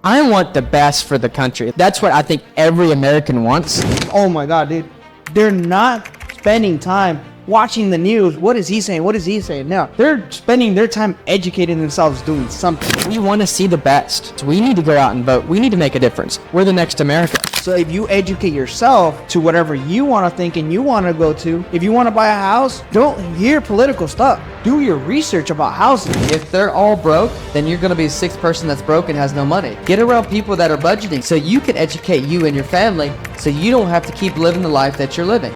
I want the best for the country. That's what I think every American wants. Oh my God, dude. They're not spending time watching the news. What is he saying? What is he saying? No, they're spending their time educating themselves doing something. We want to see the best. So we need to go out and vote. We need to make a difference. We're the next America. So if you educate yourself to whatever you want to think and you want to go to, if you want to buy a house, don't hear political stuff. Do your research about houses. If they're all broke, then you're going to be the sixth person that's broke and has no money. Get around people that are budgeting so you can educate you and your family so you don't have to keep living the life that you're living.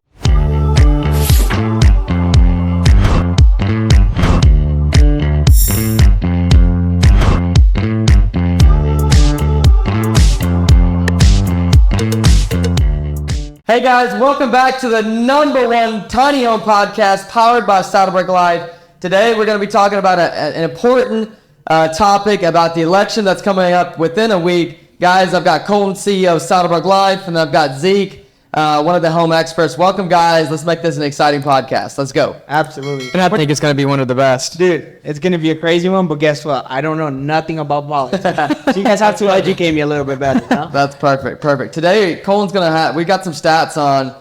Hey guys, welcome back to the #1 tiny home podcast powered by Saddleback Live. Today we're going to be talking about an important topic about the election that's coming up within a week. Guys, I've got Kolton, CEO of Saddleback Live, and I've got Zeke, one of the home experts. Welcome guys, let's make this an exciting podcast. Let's go. Absolutely. And I think it's going to be one of the best. Dude, it's going to be a crazy one, but guess what? I don't know nothing about politics. So you guys have to educate me a little bit better. Huh? That's perfect. Today, Colin's going to we got some stats on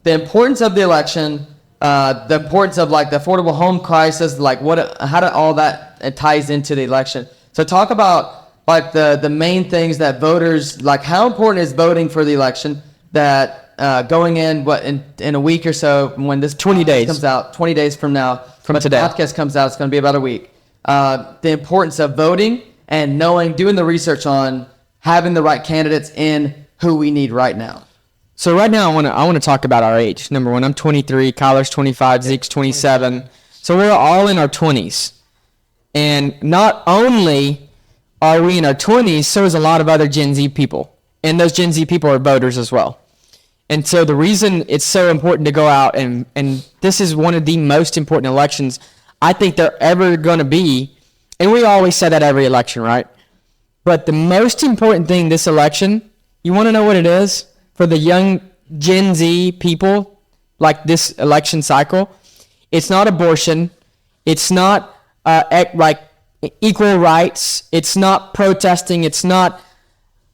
the importance of the election, the importance of like the affordable home crisis, like how do all that ties into the election. So talk about like the main things that voters, like how important is voting for the election that going in a week or so when this 20 days comes out, 20 days from now, from today. The podcast comes out, it's going to be about a week. The importance of voting and doing the research on having the right candidates in who we need right now. So right now I want to talk about our age. Number one, I'm 23, Kyler's 25, Zeke's 27. So we're all in our 20s. And not only are we in our 20s, so is a lot of other Gen Z people. And those Gen Z people are voters as well. And so the reason it's so important to go out and this is one of the most important elections I think there ever going to be. And we always say that every election, right? But the most important thing this election, you want to know what it is for the young Gen Z people, like this election cycle? It's not abortion. It's not like equal rights. It's not protesting. It's not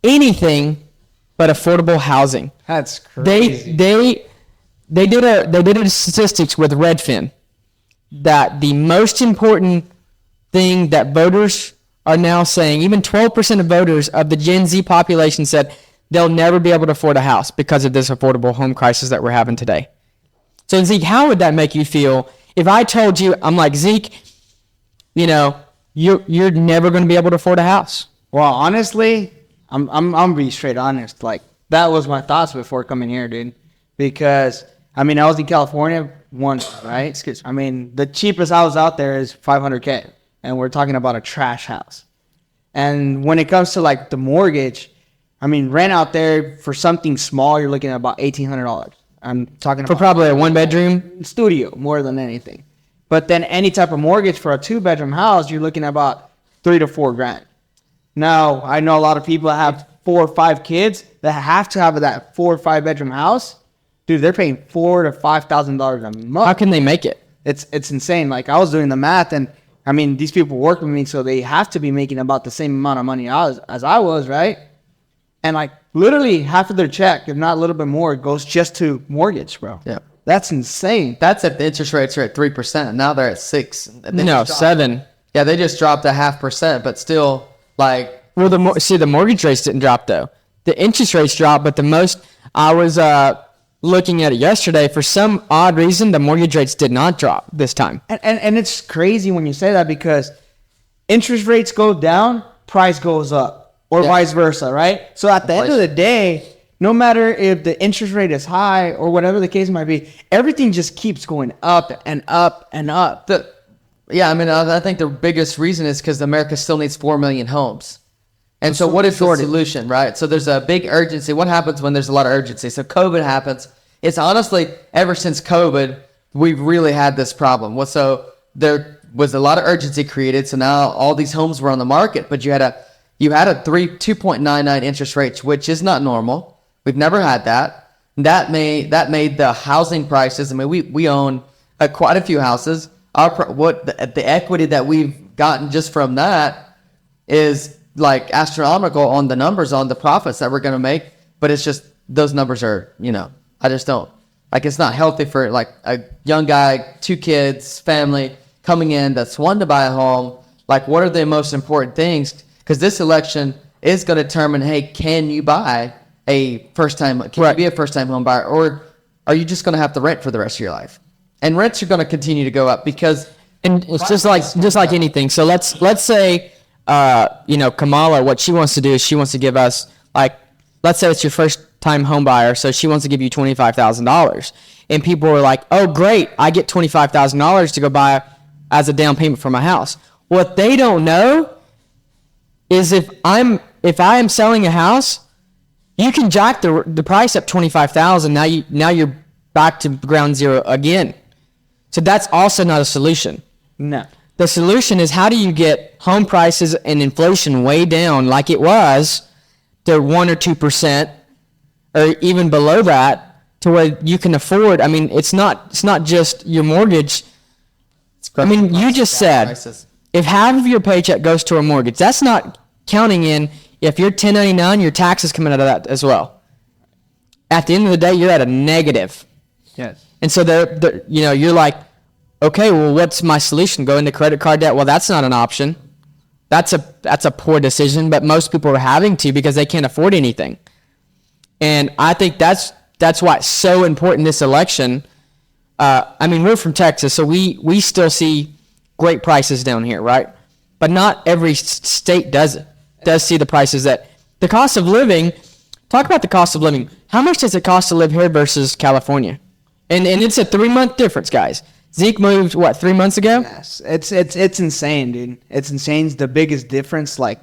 anything but affordable housing. That's crazy. They did a statistics with Redfin that the most important thing that voters are now saying, even 12% of voters of the Gen Z population said they'll never be able to afford a house because of this affordable home crisis that we're having today. So Zeke, how would that make you feel if I told you, I'm like, Zeke, you're never going to be able to afford a house? Well, honestly, I'm gonna be straight honest. Like that was my thoughts before coming here, dude. Because I was in California once, right? The cheapest house out there is $500K, and we're talking about a trash house. And when it comes to like the mortgage, rent out there for something small, you're looking at about $1,800. I'm talking for probably a 1-bedroom studio more than anything. But then any type of mortgage for a 2-bedroom house, you're looking at about $3,000 to $4,000. Now, I know a lot of people that have 4 or 5 kids that have to have that 4 or 5 bedroom house. Dude, they're paying $4,000 to $5,000 a month. How can they make it? It's insane. Like I was doing the math, and these people work with me, so they have to be making about the same amount of money as I was, right? And like literally half of their check, if not a little bit more, goes just to mortgage, bro. Yeah. That's insane. That's if the interest rates are at 3%. Now they're at 6%. No, 7%. Yeah, they just dropped 0.5%, but still, like. Well, the mortgage rates didn't drop though. The interest rates dropped, but the most I was looking at it yesterday. For some odd reason, the mortgage rates did not drop this time. And it's crazy when you say that because interest rates go down, price goes up, or vice versa, right? So at the end of the day, no matter if the interest rate is high or whatever the case might be, everything just keeps going up and up and up. I think the biggest reason is because America still needs 4 million homes. And so what is the solution, right? So there's a big urgency. What happens when there's a lot of urgency? So COVID happens. It's honestly, ever since COVID, we've really had this problem. So there was a lot of urgency created. So now all these homes were on the market, but you had a 2.99 interest rates, which is not normal. We've never had that. That made the housing prices. We own quite a few houses. The equity that we've gotten just from that is like astronomical on the numbers, on the profits that we're going to make, but it's just those numbers are, I just don't like, it's not healthy for like a young guy, 2 kids, family coming in that's wanting to buy a home. Like, what are the most important things? Because this election is going to determine, hey, can you buy a first-time, can you be a first-time home buyer, or are you just going to have to rent for the rest of your life? And rents are going to continue to go up because, and it's just like anything. So let's say, Kamala, what she wants to do is she wants to give us, like, let's say it's your first time home buyer, so she wants to give you $25,000, and people are like, oh great, I get $25,000 to go buy as a down payment for my house. What they don't know is if I am selling a house, you can jack the price up $25,000. Now you're back to ground zero again. So that's also not a solution. No. The solution is, how do you get home prices and inflation way down like it was to 1 or 2%, or even below that, to where you can afford. I mean, it's not just your mortgage. I mean, you just said if half of your paycheck goes to a mortgage, that's not counting in if you're 1099, your taxes coming out of that as well. At the end of the day, you're at a negative. Yes. And so you're like, okay, well, what's my solution? Go into credit card debt? Well, that's not an option. That's a poor decision, but most people are having to because they can't afford anything. And I think that's why it's so important this election. I mean, we're from Texas, so we still see great prices down here, right? But not every state does see the prices that the cost of living. Talk about the cost of living. How much does it cost to live here versus California? And it's a 3-month difference, guys. Zeke moved 3 months ago? Yes, it's insane, dude. It's insane. It's the biggest difference. Like,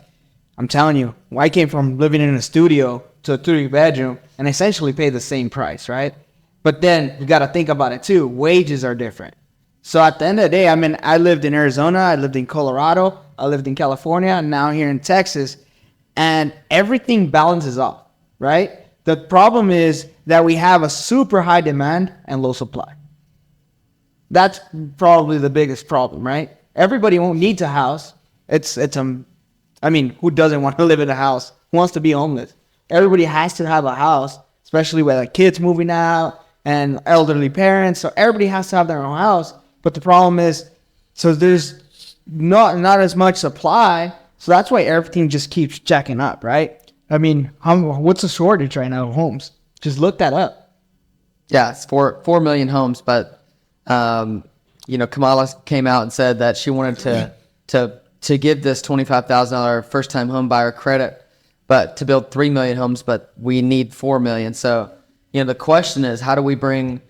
I'm telling you, I came from living in a studio to a 3-bedroom and essentially pay the same price, right? But then you got to think about it too. Wages are different. So at the end of the day, I mean, I lived in Arizona, I lived in Colorado, I lived in California, and now here in Texas, and everything balances off, right? The problem is that we have a super high demand and low supply. That's probably the biggest problem, right? Everybody won't need a house. I mean, who doesn't want to live in a house? Who wants to be homeless? Everybody has to have a house, especially with like kids moving out and elderly parents. So everybody has to have their own house. But the problem is, so there's not as much supply. So that's why everything just keeps jacking up, right? I mean, what's the shortage right now of homes? Just look that up. Yeah, it's 4 million homes, but Kamala came out and said that she wanted to give this $25,000 first-time home buyer credit, but to build 3 million homes, but we need 4 million. So, the question is, how do we bring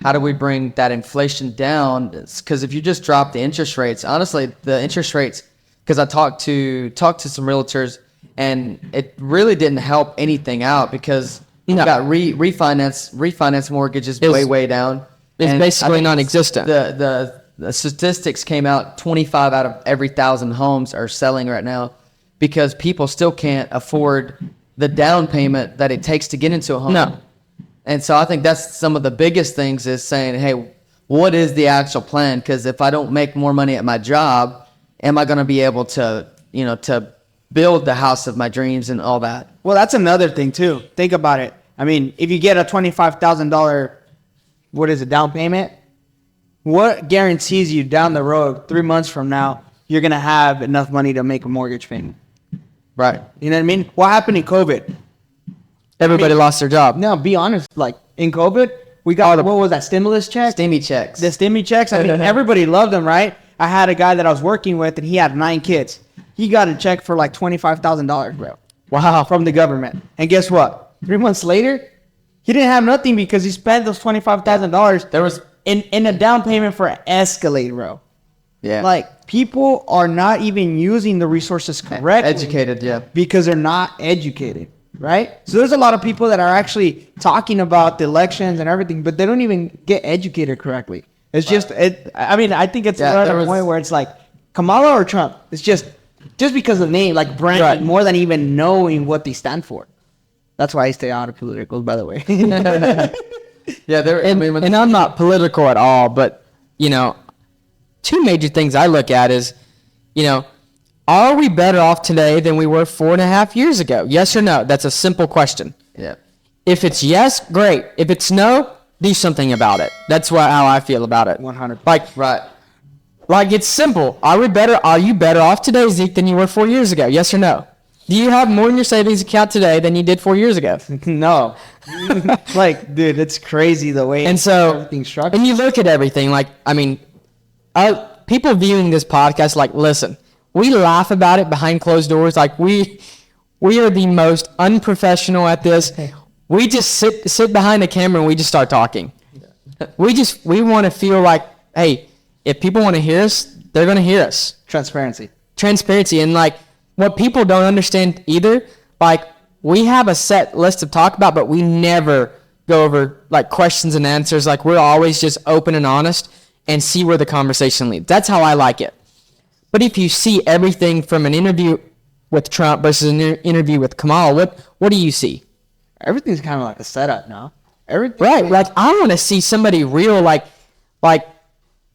that inflation down? Because if you just drop the interest rates, honestly, the interest rates, because I talked to some realtors, and it really didn't help anything out because you got refinance mortgages way down. It's basically non-existent. The statistics came out, 25 out of every 1,000 homes are selling right now because people still can't afford the down payment that it takes to get into a home. No. And so I think that's some of the biggest things is saying, hey, what is the actual plan? Because if I don't make more money at my job, am I going to be able to, to build the house of my dreams and all that? Well, that's another thing too. Think about it. I mean, if you get a $25,000, down payment? What guarantees you down the road, 3 months from now, you're going to have enough money to make a mortgage payment? Right. You know what I mean? What happened in COVID? Everybody lost their job. No, be honest. Like, in COVID, we got, what was that, stimulus check? Stimmy checks. The stimmy checks. I mean, everybody loved them, right? I had a guy that I was working with, and he had 9 kids. He got a check for like $25,000, bro. Wow. From the government. And guess what? 3 months later, he didn't have nothing because he spent those $25,000. There was in a down payment for an Escalade, bro. Yeah. Like, people are not even using the resources correctly. Educated, yeah. Because they're not educated, right? So there's a lot of people that are actually talking about the elections and everything, but they don't even get educated correctly. It's just, I think it's another point where it's like, Kamala or Trump? It's just because of the name, like brand, right, more than even knowing what they stand for. That's why I stay out of politicals, by the way. Yeah, and I'm not political at all, but 2 major things I look at is, are we better off today than we were 4.5 years ago? Yes or no? That's a simple question. Yeah. If it's yes, great. If it's no, do something about it. That's how I feel about it. 100%. Like it's simple. Are you better off today, Zeke, than you were 4 years ago? Yes or no? Do you have more in your savings account today than you did 4 years ago? No. Like, dude, it's crazy the way everything's structured. And you look at everything, like, I mean, people viewing this podcast, like, listen, we laugh about it behind closed doors. Like, we are the most unprofessional at this. We just sit behind the camera and we just start talking. We want to feel like, hey, if people want to hear us, they're going to hear us. Transparency. And like what people don't understand either, like we have a set list to talk about, but we never go over like questions and answers. Like we're always just open and honest and see where the conversation leads. That's how I like it. But if you see everything from an interview with Trump versus an interview with Kamala, what do you see? Everything's kind of like a setup now. Right. Like I want to see somebody real, like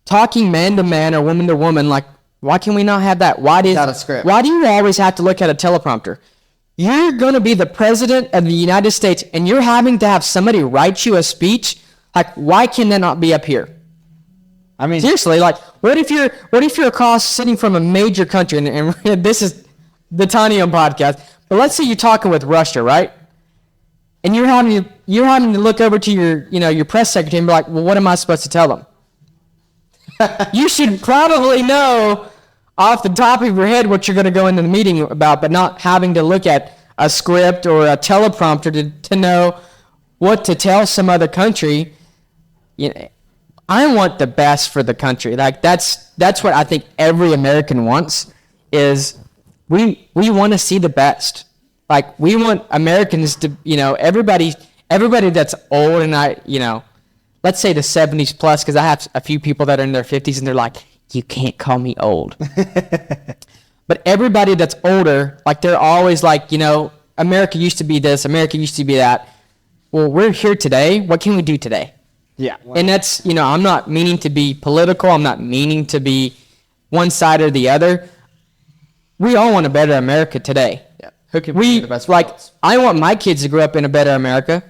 talking man to man or woman to woman. Like, why can we not have that? Why do you always have to look at a teleprompter? You're going to be the president of the United States and you're having to have somebody write you a speech. Like, why can that not be up here? I mean, seriously, like, what if you're across sitting from a major country and this is the Tiny Home podcast, but let's say you're talking with Russia, right? And you're having to look over to your press secretary and be like, well, what am I supposed to tell them? You should probably know off the top of your head what you're going to go into the meeting about, but not having to look at a script or a teleprompter to know what to tell some other country. You know, I want the best for the country. Like that's what I think every American wants is we want to see the best. Like we want Americans to, everybody that's old and let's say the 70s plus, because I have a few people that are in their 50s and they're like, you can't call me old. But everybody that's older, like they're always like, America used to be this, America used to be that. Well, we're here today. What can we do today? Yeah. And that's, I'm not meaning to be political. I'm not meaning to be one side or the other. We all want a better America today. Yeah. Who can be the best results? I want my kids to grow up in a better America.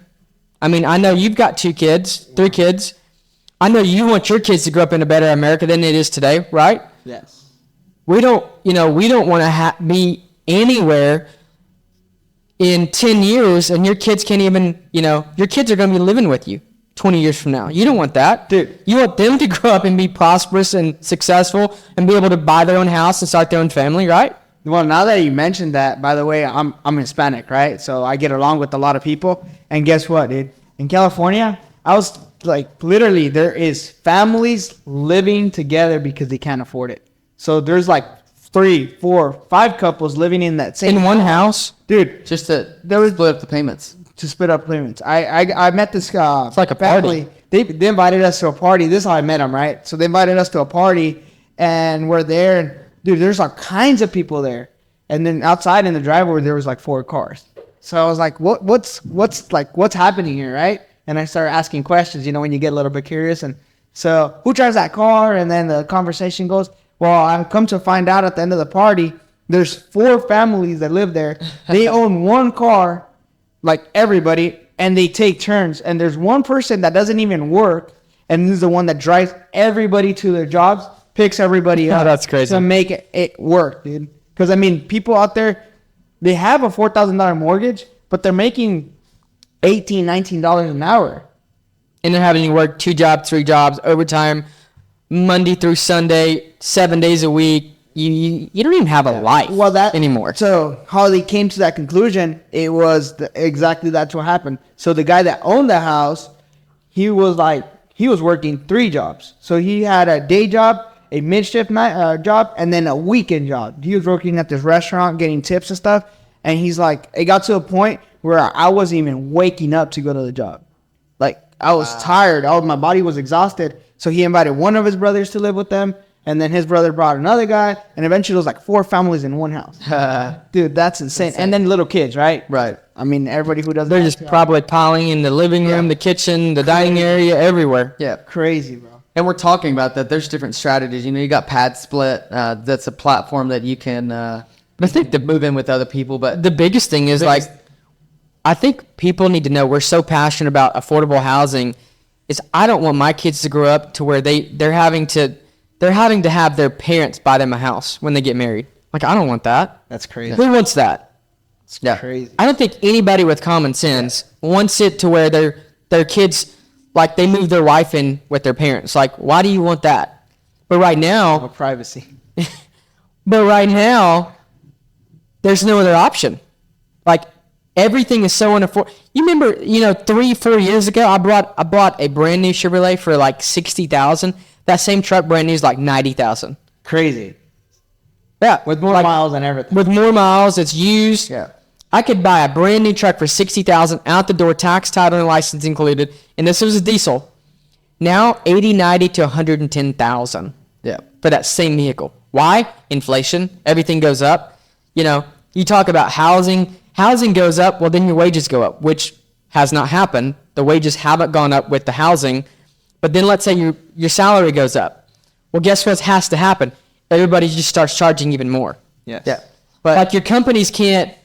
I mean, I know you've got 3 kids. I know you want your kids to grow up in a better America than it is today, right? Yes. We don't want to be anywhere in 10 years and your kids can't even, your kids are going to be living with you 20 years from now. You don't want that. Dude. You want them to grow up and be prosperous and successful and be able to buy their own house and start their own family, right? Well, now that you mentioned that, by the way, I'm Hispanic, right? So I get along with a lot of people. And guess what, dude? In California, I was like, literally, there is families living together because they can't afford it. So there's like 3, 4, 5 couples living in that same one house, dude. Just to split up the payments. To split up payments. I met this it's like a family. party. They invited us to a party. This is how I met them, right? So they invited us to a party, and we're there. And dude, there's all kinds of people there. And then outside in the driveway, there was like 4 cars. So I was like, what's happening here, right? And I started asking questions, when you get a little bit curious. And so, who drives that car? And then the conversation goes, well, I've come to find out at the end of the party, there's 4 families that live there. They own 1 car, like everybody, and they take turns. And there's one person that doesn't even work, and this is the one that drives everybody to their jobs, picks everybody up. Oh, that's crazy. To make it work, dude. Because, people out there, they have a $4,000 mortgage, but they're making $18, $19 an hour. And they're having to work 2 jobs, 3 jobs, overtime, Monday through Sunday, 7 days a week. You don't even have a life anymore. So how they came to that conclusion, it was exactly that's what happened. So the guy that owned the house, he was working 3 jobs. So he had a day job, a mid-shift job, and then a weekend job. He was working at this restaurant, getting tips and stuff. And he's like, it got to a point where I wasn't even waking up to go to the job. Like, I was tired. My body was exhausted. So he invited one of his brothers to live with them. And then his brother brought another guy. And eventually it was like 4 families in one house. Dude, that's insane. And then little kids, right? Right. Everybody who doesn't. They're just probably piling in the living room, the kitchen, the dining area, everywhere. Yeah. Crazy, bro. And we're talking about that. There's different strategies. You got Pad Split. That's a platform that you can I think to move in with other people. But The biggest thing is I think people need to know we're so passionate about affordable housing. Is I don't want my kids to grow up to where they're having to have their parents buy them a house when they get married. Like, I don't want that. That's crazy. Who wants that? It's Yeah. crazy. I don't think anybody with common sense wants it to where their kids, like, they move their wife in with their parents. Like, why do you want that? But right No now, privacy. there's no other option. Like, everything is so unaffordable. You remember, 3-4 years ago, I bought a brand new Chevrolet for like $60,000. That same truck brand new is like $90,000. Crazy. Yeah, With more miles and everything. with more miles, it's used. Yeah. I could buy a brand new truck for $60,000 out the door, tax, title, and license included, and this was a diesel. Now 80, 90 to 110,000 Yeah. for that same vehicle. Why? Inflation. Everything goes up. You talk about housing. Housing goes up. Well, then your wages go up, which has not happened. The wages haven't gone up with the housing. But then let's say your salary goes up. Well, guess what has to happen? Everybody just starts charging even more. Yes. Yeah. But like your company can't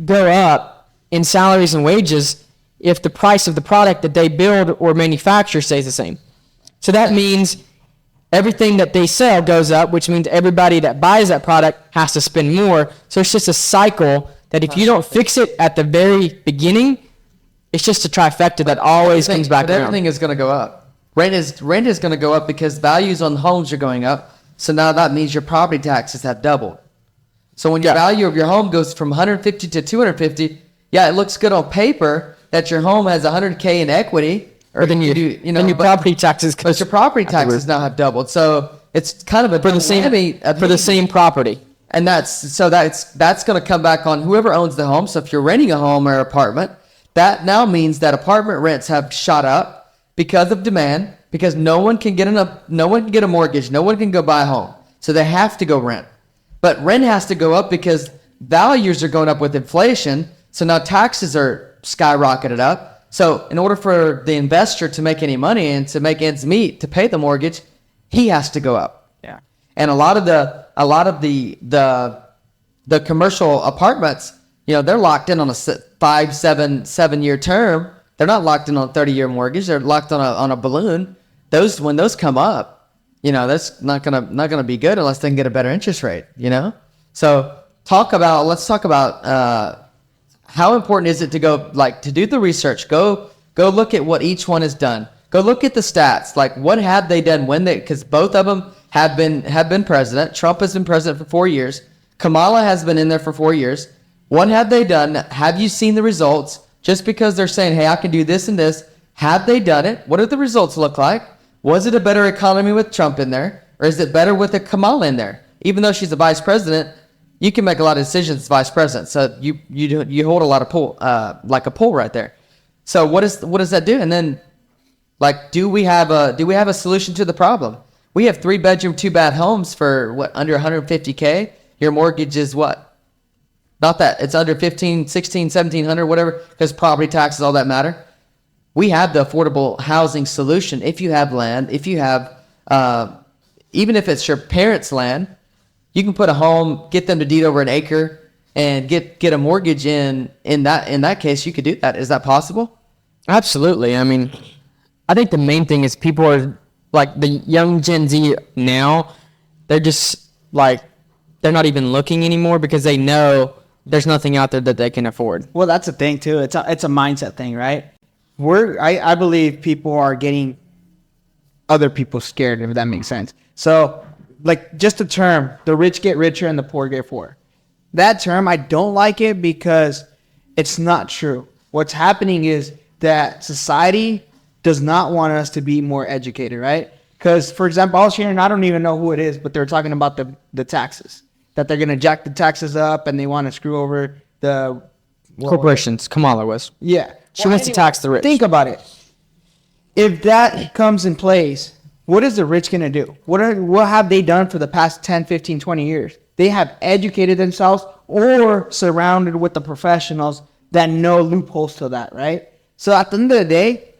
go up in salaries and wages if the price of the product that they build or manufacture stays the same. So that means everything that they sell goes up, which means everybody that buys that product has to spend more. So it's just a cycle that if you don't fix it at the very beginning, it's just a trifecta that always comes back around. Everything is going to go up. Rent is going to go up because values on homes are going up. So now that means your property taxes have doubled. So when your value of your home goes from 150 to 250, yeah, it looks good on paper that your home has 100K in equity. Or then your property taxes. But your property taxes now have doubled. So it's kind of a for the same property. And that's going to come back on whoever owns the home. So if you're renting a home or apartment, that now means that apartment rents have shot up because of demand, because no one can get a mortgage, no one can go buy a home. So they have to go rent. But rent has to go up because values are going up with inflation. So now taxes are skyrocketed up. So in order for the investor to make any money and to make ends meet to pay the mortgage, he has to go up. Yeah. And a lot of the commercial apartments, they're locked in on a 7-year term. They're not locked in on a 30-year mortgage. They're locked on a balloon. When those come up, that's not gonna be good unless they can get a better interest rate. So let's talk about how important is it to go to do the research. Go look at what each one has done. Go look at the stats. Like, what have they done because both of them have been president. Trump has been president for 4 years. Kamala has been in there for 4 years. What have they done? Have you seen the results? Just because they're saying, hey, I can do this and this, have they done it? What do the results look like? Was it a better economy with Trump in there? Or is it better with a Kamala in there? Even though she's a vice president, you can make a lot of decisions as vice president. So you hold a lot of pull, like a pull right there. So what does that do? And then, do we have a solution to the problem? We have 3-bedroom, 2-bath homes for under 150K. Your mortgage is what? Not that it's under 15, 16, 1700, whatever, because property taxes, all that matter. We have the affordable housing solution. If you have land, if you have, even if it's your parents' land, you can put a home, get them to deed over an acre, and get a mortgage in that case. You could do that. Is that possible? Absolutely. I mean, I think the main thing is people are like the young Gen Z now. They're just they're not even looking anymore because they know there's nothing out there that they can afford. Well, that's the thing too. It's a mindset thing, right? I believe people are getting other people scared, if that makes sense. So, just the term, the rich get richer and the poor get poorer. That term, I don't like it because it's not true. What's happening is that society does not want us to be more educated, right? Because, for example, I was hearing, I don't even know who it is, but they're talking about the taxes. That they're going to jack the taxes up and they want to screw over the corporations. Kamala was. Yeah. She wants to tax the rich. Think about it. If that comes in place, what is the rich going to do? What have they done for the past 10, 15, 20 years? They have educated themselves or surrounded with the professionals that know loopholes to that, right? So at the end of the day,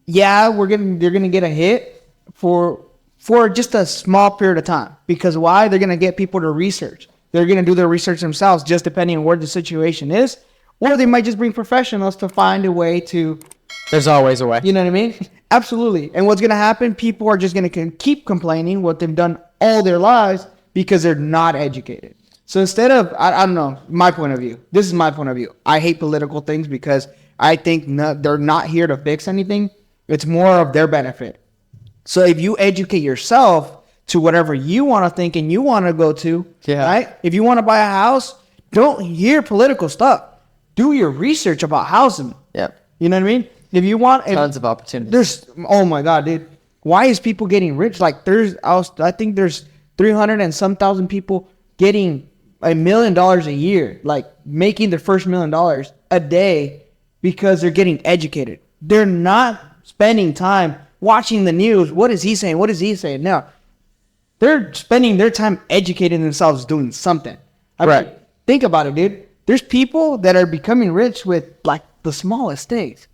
yeah, they're gonna get a hit for just a small period of time. Because why? They're gonna get people to research. They're gonna do their research themselves, just depending on where the situation is, or they might just bring professionals to find a way to. There's always a way. You know what I mean? Absolutely. And what's gonna happen? People are just gonna keep complaining what they've done all their lives because they're not educated. So instead of, I don't know, my point of view. This is my point of view. I hate political things because I think they're not here to fix anything. It's more of their benefit. So if you educate yourself to whatever you want to think and you want to go to, right? If you want to buy a house, don't hear political stuff. Do your research about housing. Yep. You know what I mean? If you want, Tons of opportunities. There's, oh my God, dude. Why is people getting rich? Like I think there's 300 and some thousand people getting $1 million a year, like making their first $1 million a day because they're getting educated. They're not spending time watching the news. What is he saying? What is he saying? No, they're spending their time educating themselves doing something. Right. Mean, think about it, dude. There's people that are becoming rich with like the smallest things.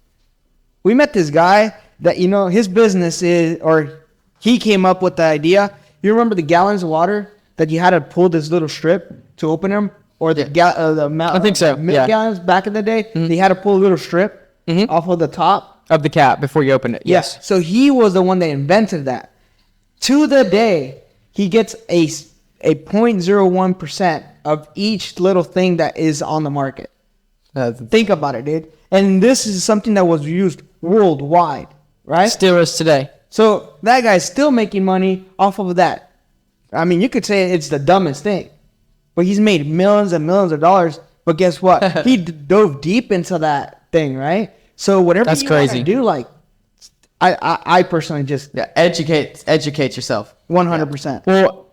We met this guy that, you know, his business is, or he came up with the idea. You remember the gallons of water that you had to pull this little strip to open them, or the I think so. milk gallons back in the day? Mm-hmm. They had to pull a little strip off of the top of the cap before you open it. Yes. So he was the one that invented that. To the day, he gets a 0.01% of each little thing that is on the market. Think about it, dude. And this is something that was used worldwide, right? Still is today. So that guy's still making money off of that. I mean, you could say it's the dumbest thing, but he's made millions and millions of dollars. But guess what? He dove deep into that thing, right? So whatever that's you crazy. Want to do, like, I personally just educate yourself 100%. Well,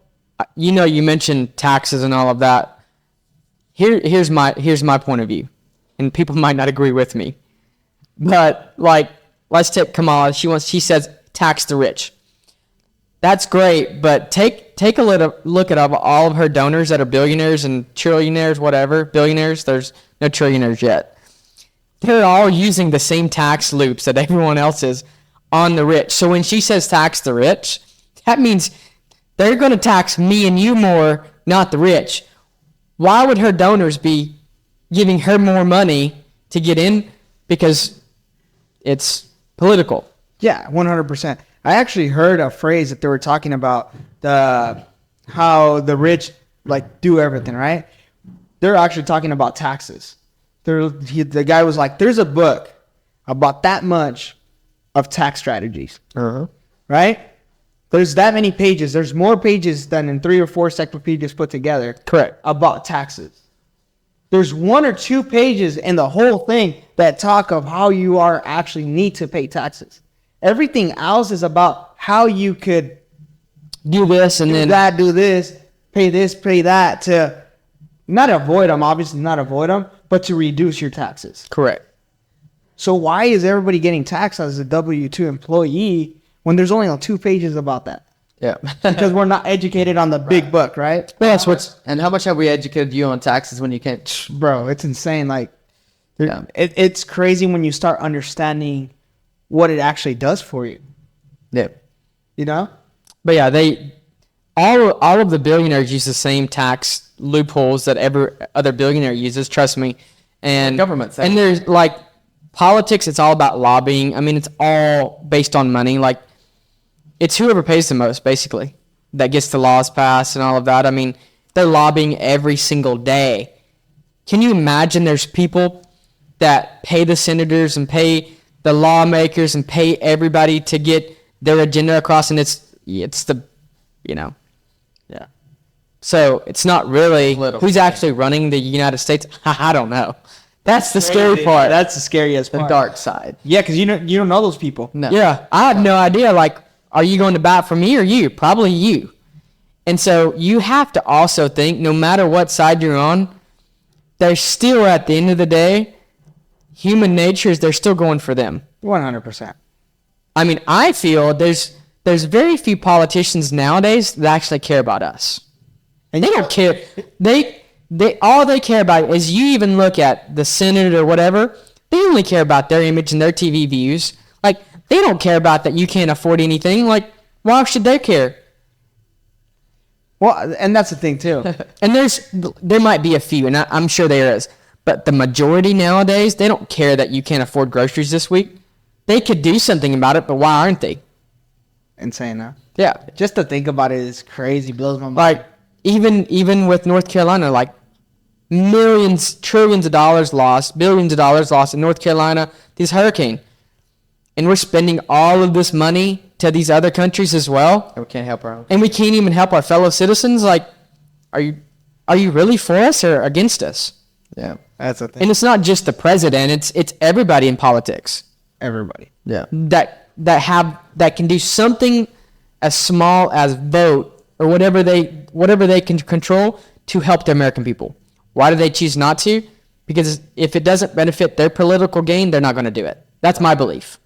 you know, you mentioned taxes and all of that. Here's my point of view, and people might not agree with me, but like, let's take Kamala. She says tax the rich. That's great, but take a look at all of her donors that are billionaires and trillionaires, whatever. Billionaires, there's no trillionaires yet. They're all using the same tax loops that everyone else is on the rich. So when she says tax the rich, that means they're going to tax me and you more, not the rich. Why would her donors be giving her more money to get in? Because it's political. Yeah, 100%. I actually heard a phrase that they were talking about how the rich like do everything, right? They're actually talking about taxes. The guy was like, "There's a book about that much of tax strategies, right? There's that many pages. There's more pages than in 3 or 4 encyclopedias put together. Correct. About taxes. There's 1 or 2 pages in the whole thing that talk of how you are actually need to pay taxes. Everything else is about how you could do this and then do this, pay that to not avoid them, obviously not avoid them, but to reduce your taxes. Correct. So why is everybody getting taxed as a W-2 employee when there's only 2 pages about that? Yeah. Because we're not educated on the big book, right? Well, that's what's. And how much have we educated you on taxes when you can't? Bro, it's insane. Like, it's crazy when you start understanding what it actually does for you. Yeah. You know? But yeah, all of the billionaires use the same tax loopholes that every other billionaire uses. Trust me. And government thing. And there's like politics. It's all about lobbying. I mean, it's all based on money. Like, it's whoever pays the most, basically, that gets the laws passed and all of that. I mean, they're lobbying every single day. Can you imagine there's people that pay the senators and pay the lawmakers and pay everybody to get their agenda across, and it's the, you know. Yeah. So it's not really Political. who's actually running the United States. I don't know. That's the scary part. That's the scariest part. The dark side. Yeah, because you don't know those people. No. Yeah, I had no idea. Like, are you going to bat for me or you? Probably you. And so you have to also think, no matter what side you're on, they're still, at the end of the day, human nature is they're still going for them. 100%. I mean, I feel there's very few politicians nowadays that actually care about us. And they don't care. They all they care about is, you even look at the Senate or whatever, they only care about their image and their TV views. Like, They don't care about that you can't afford anything. Like, why should they care? Well, and that's the thing too. And there might be a few, and I'm sure there is. But the majority nowadays, they don't care that you can't afford groceries this week. They could do something about it, but why aren't they? Insane, huh? Yeah. Just to think about it is crazy. Blows my mind. Like, even with North Carolina, like millions, trillions of dollars lost, billions of dollars lost in North Carolina, this hurricane. And we're spending all of this money to these other countries as well. And we can't help our own. And we can't even help our fellow citizens. Like, are you really for us or against us? Yeah. That's the thing. And it's not just the president, it's everybody in politics Everybody. Yeah. that can do something as small as vote or whatever they can control to help the American people. Why do they choose not to? Because if it doesn't benefit their political gain, they're not going to do it. That's my belief.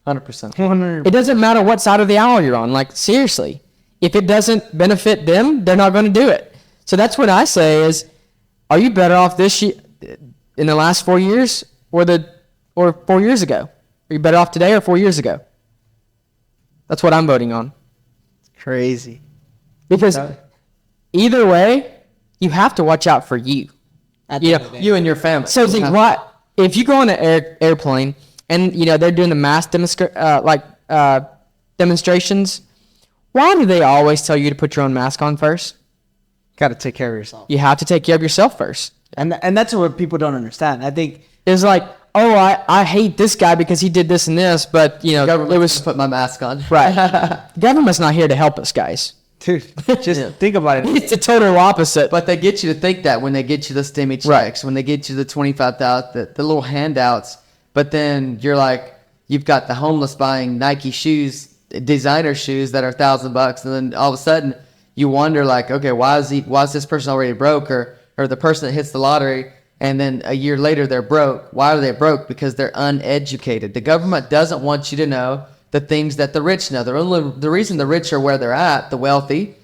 100%. It doesn't matter what side of the aisle you're on. Like, seriously, if it doesn't benefit them, they're not going to do it. So that's what I say is, are you better off this year, in the last 4 years, or 4 years ago? Are you better off today or 4 years ago? That's what I'm voting on. Crazy. Because either way, you have to watch out for you. You and your family. So think, what if you go on an airplane and they're doing the mass demonstrations? Why do they always tell you to put your own mask on first? Got to take care of yourself. You have to take care of yourself first. And that's what people don't understand. I think it's like, oh, I hate this guy because he did this and this, but Government it was put my mask on. Right. The government's not here to help us, guys. dude, just think about it. It's the total opposite. But they get you to think that when they get you the stimmy checks, when they get you the 25,000, the little handouts. But then you're like, you've got the homeless buying Nike shoes, designer shoes that are $1,000, and then all of a sudden you wonder, like, okay, why is this person already broke, or the person that hits the lottery and then a year later they're broke? Why are they broke? Because they're uneducated. The government doesn't want you to know the things that the rich know. The reason the rich are where they're at, the wealthy,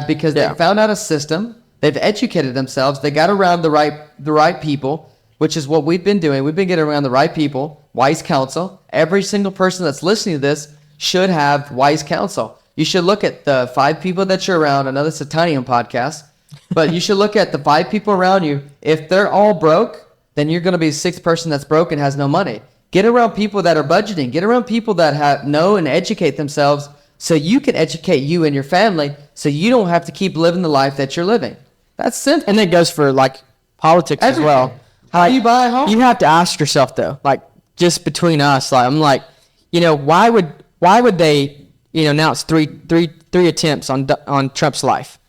because they found out a system. They've educated themselves. They got around the right people, which is what we've been doing. We've been getting around the right people, wise counsel. Every single person that's listening to this should have wise counsel. You should look at the 5 people that you're around. I know this is a Tiny Home podcast, but you should look at the 5 people around you. If they're all broke, then you're going to be the 6th person that's broke and has no money. Get around people that are budgeting. Get around people that know and educate themselves so you can educate you and your family so you don't have to keep living the life that you're living. That's simple. And that goes for, like, politics as well. How do you buy a home? You have to ask yourself, though, like, just between us, like, I'm like, why would they, announce three attempts on Trump's life?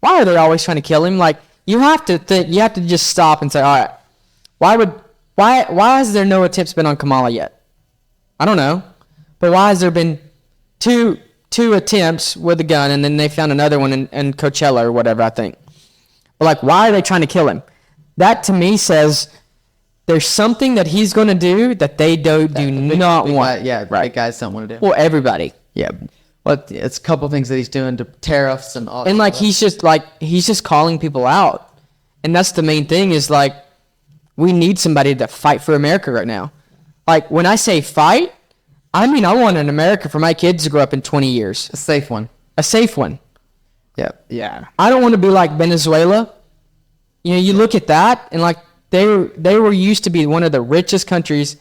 Why are they always trying to kill him? Like, you have to just stop and say, all right, why has there no attempts been on Kamala yet? I don't know. But why has there been two attempts with a gun, and then they found another one in Coachella or whatever, I think. But, like, why are they trying to kill him? That, to me, says there's something that he's going to do that they do not want. Big guys don't want to do. Well, everybody. Yeah. Well, it's a couple things that he's doing to tariffs and all. And, like, he's just calling people out. And that's the main thing is, like, we need somebody to fight for America right now. Like, when I say fight, I mean I want an America for my kids to grow up in 20 years. A safe one. A safe one. Yeah. Yeah. I don't want to be like Venezuela. You look at that, and, like, they were used to be one of the richest countries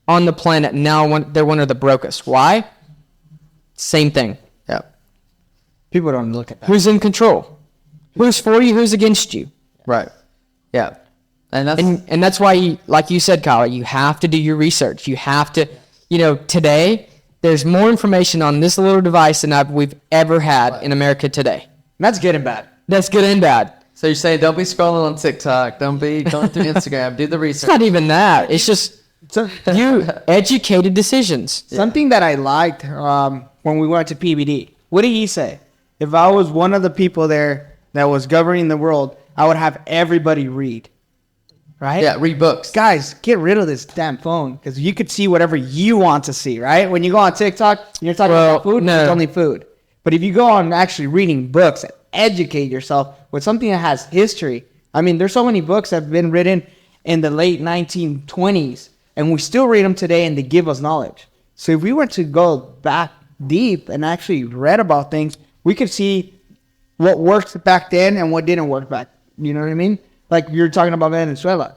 on the planet. Now they're one of the brokest. Why? Same thing. Yeah. People don't look at that. Who's in control? Who's for you? Who's against you? Right. Yeah. And that's why, like you said, Kyle, you have to do your research. You have to, today, there's more information on this little device than we've ever had in America today. That's good and bad. That's good and bad. So you're saying don't be scrolling on TikTok. Don't be going through Instagram. Do the research. It's not even that. It's just you educated decisions. Something that I liked when we went to PBD. What did he say? If I was one of the people there that was governing the world, I would have everybody read. Right? Yeah, read books. Guys, get rid of this damn phone because you could see whatever you want to see, right? When you go on TikTok and you're talking about food, it's only food. But if you go on actually reading books and educate yourself with something that has history, I mean, there's so many books that have been written in the late 1920s, and we still read them today, and they give us knowledge. So if we were to go back deep and actually read about things, we could see what worked back then and what didn't work back. You know what I mean? Like you're talking about Venezuela.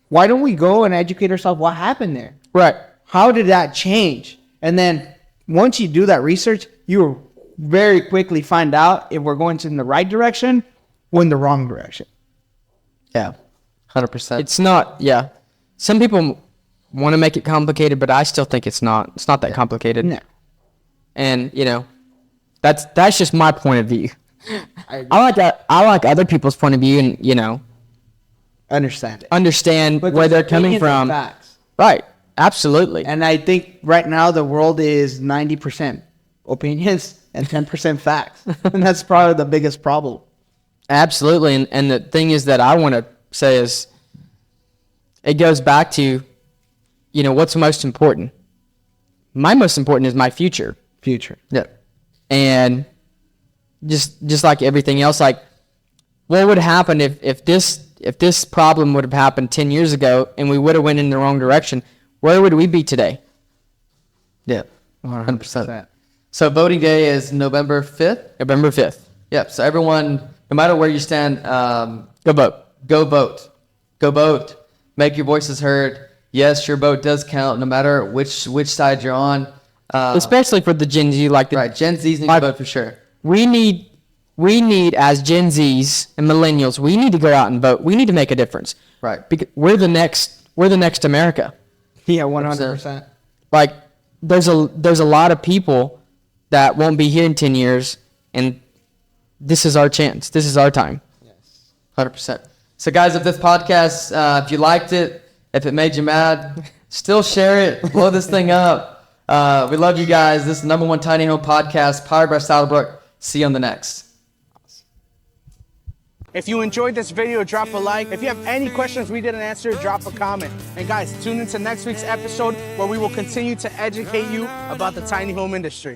Why don't we go and educate ourselves what happened there? Right. How did that change? And then once you do that research, you will very quickly find out if we're going in the right direction or in the wrong direction. Yeah, 100%. It's not, yeah. Some people want to make it complicated, but I still think it's not. It's not that complicated. No. And, you know, that's just my point of view. I like that. I like other people's point of view and, you know, Understand it. understand But where there's they're coming opinions and from. facts. Right. Absolutely. And I think right now the world is 90% opinions and 10% facts. And that's probably the biggest problem. Absolutely. And the thing is that I want to say is it goes back to, you know, what's most important? My most important is my future. Future. Yeah. And just like everything else, like what would happen if this problem would have happened 10 years ago and we would have went in the wrong direction? Where would we be today? Yeah, 100%. So voting day is November 5th? November 5th. Yep. So everyone, no matter where you stand, Go vote. go vote. Go vote. Make your voices heard. Yes, your vote does count, no matter which side you're on. Especially for the Gen Z, like the, Right, Gen Z's need to vote for sure. we need as Gen Zs and millennials, we need to go out and vote. We need to make a difference. Right. Because we're the next America. Yeah, 100%. Like there's a lot of people that won't be here in 10 years, and this is our chance. This is our time. 100%. So, guys, if this podcast, if you liked it, if it made you mad, still share it. Blow this thing up. We love you guys. This is the #1 Tiny Home Podcast, powered by Saddlebrook. See you on the next. If you enjoyed this video, drop a like. If you have any questions we didn't answer, drop a comment. And guys, tune into next week's episode where we will continue to educate you about the tiny home industry.